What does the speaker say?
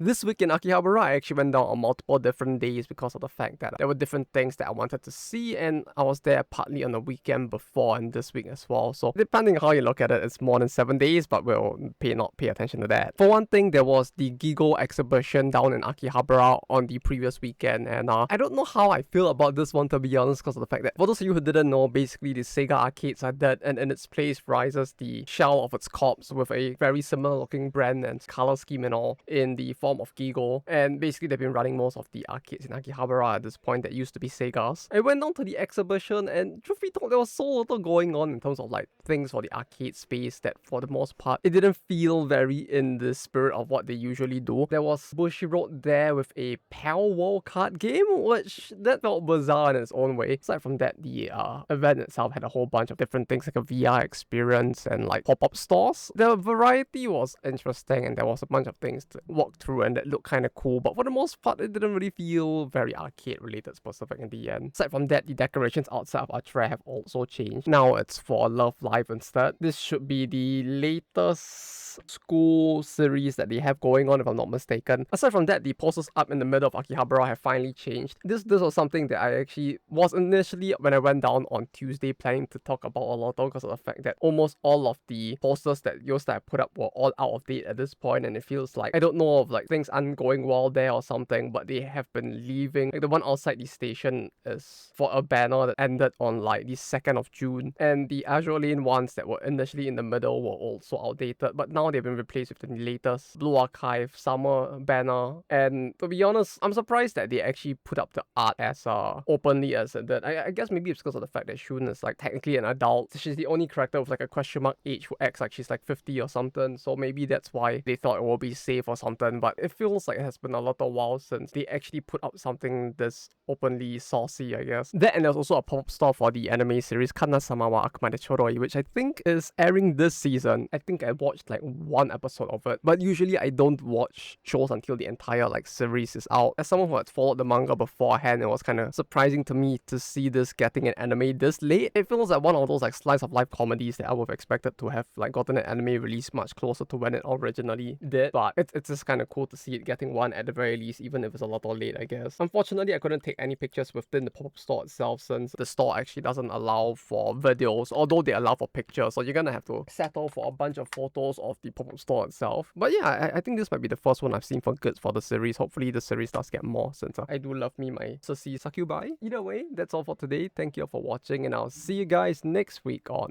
This week in Akihabara, I actually went down on multiple different days because of the fact that there were different things that I wanted to see, and I was there partly on the weekend before and this week as well. So depending on how you look at it, it's more than 7 days, but we'll not pay attention to that. For one thing, there was the Giggle exhibition down in Akihabara on the previous weekend, and I don't know how I feel about this one, to be honest, because of the fact that for those of you who didn't know, basically the Sega arcades are dead, and in its place rises the shell of its corpse with a very similar looking brand and color scheme and all in the form of Giggle, and basically they've been running most of the arcades in Akihabara at this point that used to be Sega's. I went down to the exhibition, and truth be told, there was so little going on in terms of like things for the arcade space that for the most part it didn't feel very in the spirit of what they usually do. There was Bushiroad there with a Pal World card game, which that felt bizarre in its own way. Aside from that, the event itself had a whole bunch of different things like a VR experience and like pop-up stores. The variety was interesting, and there was a bunch of things to walk through and that looked kind of cool, but for the most part it didn't really feel very arcade related specific in the end. Aside from that, the decorations outside of Atre have also changed. Now it's for Love Live instead. This should be the latest school series that they have going on, if I'm not mistaken. Aside from that, the posters up in the middle of Akihabara have finally changed. This was something that I actually was initially, when I went down on Tuesday, planning to talk about a lot because of the fact that almost all of the posters that I put up were all out of date at this point, and it feels like, I don't know if like things aren't going well there or something, but they have been leaving. Like the one outside the station is for a banner that ended on like the 2nd of June, and the Azure Lane ones that were initially in the middle were also outdated, but now they've been replaced with the latest Blue Archive summer banner. And to be honest, I'm surprised that they actually put up the art as openly as it did. I guess maybe it's because of the fact that Shun is like technically an adult. She's the only character with like a question mark age who acts like she's like 50 or something, so maybe that's why they thought it will be safe or something, but it feels like it has been a little while since they actually put out something this openly saucy, I guess. That, and there's also a pop-up store for the anime series Kana-sama wa Akuma de Choroi, which I think is airing this season. I think I watched like one episode of it, but usually I don't watch shows until the entire like series is out. As someone who had followed the manga beforehand, it was kind of surprising to me to see this getting an anime this late. It feels like one of those like slice of life comedies that I would have expected to have like gotten an anime release much closer to when it originally did, but it's just kind of cool to see it getting one at the very least, even if it's a little late, I guess. Unfortunately, I couldn't take any pictures within the pop-up store itself, since the store actually doesn't allow for videos, although they allow for pictures, so you're gonna have to settle for a bunch of photos of the pop-up store itself. But yeah, I think this might be the first one I've seen for goods for the series. Hopefully the series does get more, since I do love me my Sushi Sakubai. Either way, that's all for today. Thank you all for watching, and I'll see you guys next week on